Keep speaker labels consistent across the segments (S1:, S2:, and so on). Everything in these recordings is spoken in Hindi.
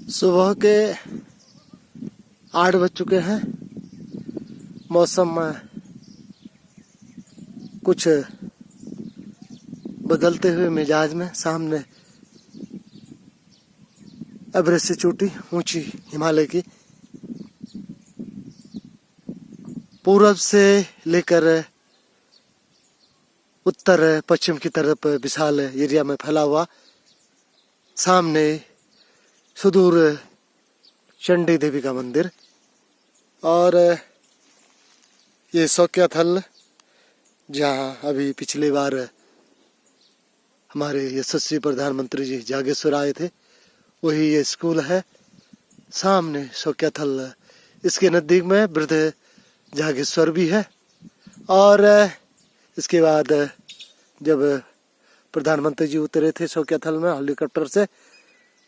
S1: सुबह के 8 बज चुके हैं। मौसम कुछ बदलते हुए मिजाज में। सामने एवरेस्ट से चोटी ऊंची हिमालय की, पूरब से लेकर उत्तर पश्चिम की तरफ विशाल एरिया में फैला हुआ। सामने सुदूर चंडी देवी का मंदिर और ये सौक्याथल, जहाँ अभी पिछली बार हमारे यशस्वी प्रधानमंत्री जी जागेश्वर आए थे, वही ये स्कूल है। सामने सौक्याथल, इसके नज़दीक में वृद्ध जागेश्वर भी है। और इसके बाद जब प्रधानमंत्री जी उतरे थे सौक्याथल में हेलीकॉप्टर से,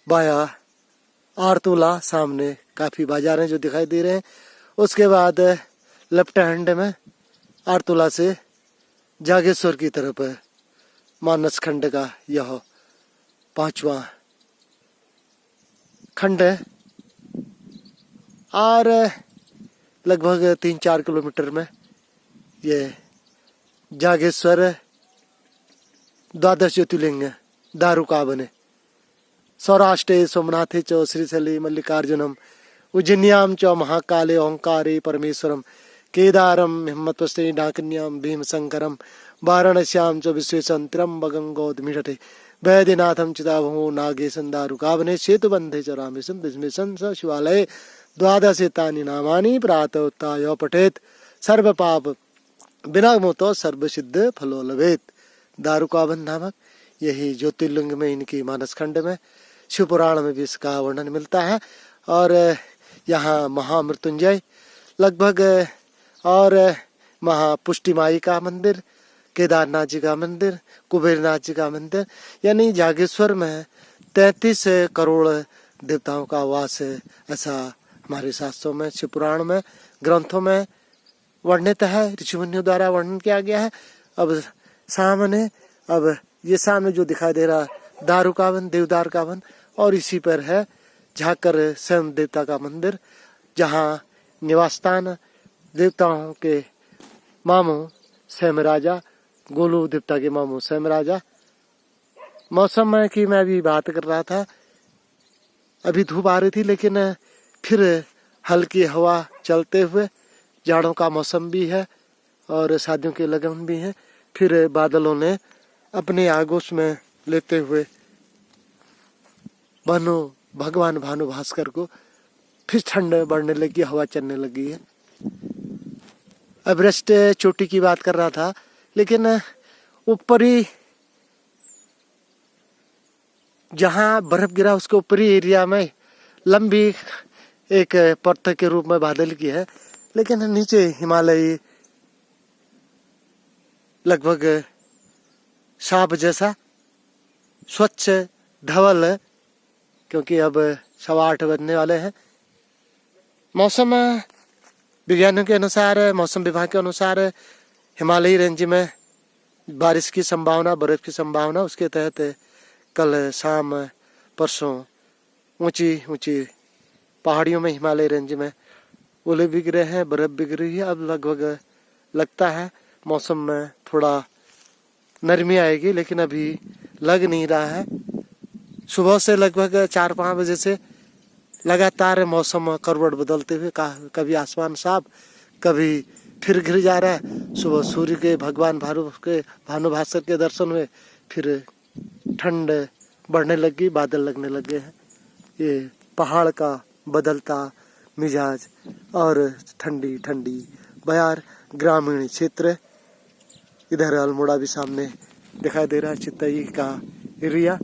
S1: बाया आरतूला सामने काफ़ी बाजारें जो दिखाई दे रहे हैं। उसके बाद लेफ्ट हैंड में आरतूला से जागेश्वर की तरफ मानस खंड का यह 5वां खंड है। और लगभग 3-4 किलोमीटर में ये जागेश्वर द्वादश ज्योतिर्लिंग दारुकावने सौराष्ट्रे सोमनाथे च श्रीशैले मल्लिकार्जुनम उज्जैन्याम च महाकाले ओंकारे परमेश्वरम केदारम हिम्मतवस्ते डाकन्याम भीमशंकरम वाराणस्याम च विश्वेशं त्र्यंबकं गौतमीतटे वैद्यनाथम चिताभवो नागेशं दारुकावने सेतुबंधे च रामेशं विस्मेशं स शिवालये द्वादशेतानि नामानि प्रातः उत्थाय पठेत् सर्वपाप विनामतो सर्वसिद्ध फलो लभेत्। दारुकावन नामक यही ज्योतिर्लिंग में, इनकी मानस खंड में, शिव पुराण में भी इसका वर्णन मिलता है। और यहाँ महामृत्युंजय लगभग, और महापुष्टि माई का मंदिर, केदारनाथ जी का मंदिर, कुबेरनाथ जी का मंदिर, यानी जागेश्वर में 33 करोड़ देवताओं का वास है, ऐसा हमारे शास्त्रों में, शिव पुराण में, ग्रंथों में वर्णित है, ऋषि मुनियों द्वारा वर्णन किया गया है। अब ये सामने जो दिखाई दे रहा है दारुकावन, देवदार का वन, और इसी पर है झाकर स्वयं देवता का मंदिर, जहाँ निवास स्थान देवताओं के मामू स्वयं राजा, गोलू देवता के मामू स्वयं राजा। मौसम की मैं अभी बात कर रहा था, अभी धूप आ रही थी, लेकिन फिर हल्की हवा चलते हुए, जाड़ों का मौसम भी है और शादियों के लगन भी है। फिर बादलों ने अपने आगोश में लेते हुए भानु भगवान भानु भास्कर को फिर ठंड बढ़ने लगी, हवा चलने लगी है। एवरेस्ट चोटी की बात कर रहा था, लेकिन ऊपरी जहाँ बर्फ गिरा उसके ऊपरी एरिया में लंबी एक परत के रूप में बादल की है, लेकिन नीचे हिमालय लगभग साफ जैसा स्वच्छ धवल है, क्योंकि अब 8:15 बजने वाले हैं। मौसम विज्ञानियों के अनुसार, मौसम विभाग के अनुसार हिमालयी रेंज में बारिश की संभावना, बर्फ की संभावना, उसके तहत कल शाम परसों ऊंची ऊंची पहाड़ियों में, हिमालय रेंज में ओले भी गिरे हैं, बर्फ भी गिरी है। अब लगभग लगता है मौसम में थोड़ा नरमी आएगी, लेकिन अभी लग नहीं रहा है। सुबह से लगभग 4-5 बजे से लगातार मौसम करवट बदलते हुए, कभी आसमान साफ, कभी फिर घिर जा रहा है। सुबह सूर्य के भगवान भानु भास्कर के दर्शन हुए, फिर ठंड बढ़ने लगी, बादल लगने लगे हैं। ये पहाड़ का बदलता मिजाज और ठंडी ठंडी बयार ग्रामीण क्षेत्र। इधर अल्मोड़ा भी सामने दिखाई दे रहा है, चितई का एरिया।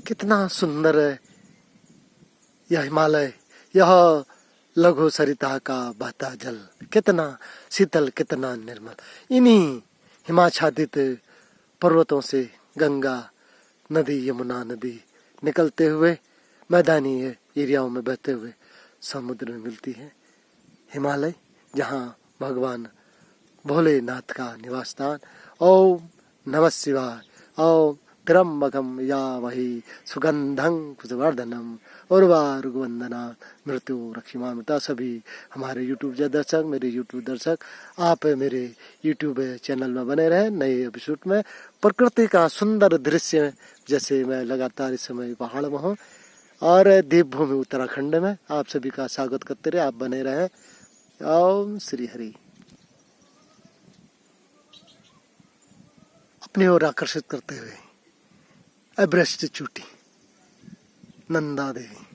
S1: कितना सुंदर है यह हिमालय, यह लघु सरिता का बहता जल, कितना शीतल, कितना निर्मल। इन्हीं हिमाच्छादित पर्वतों से गंगा नदी, यमुना नदी निकलते हुए मैदानी एरियाओं में बहते हुए समुद्र में मिलती है। हिमालय, जहाँ भगवान भोलेनाथ का निवास स्थान। ओम नमः शिवाय, ओम त्र्यंबकम यामहे सुगंधं पुष्टिवर्धनम उर्वारुकवंदना मृत्यु रक्षिमामृता। सभी हमारे यूट्यूब दर्शक, मेरे यूट्यूब दर्शक, आप मेरे यूट्यूब चैनल में बने रहे नए एपिसोड में। प्रकृति का सुंदर दृश्य, जैसे मैं लगातार इस समय पहाड़ में हूँ और देवभूमि उत्तराखंड में आप सभी का स्वागत करते रहे, आप बने रहे। ओम श्री हरि। अपनी ओर आकर्षित करते हुए एवरेस्ट चोटी नंदा देवी।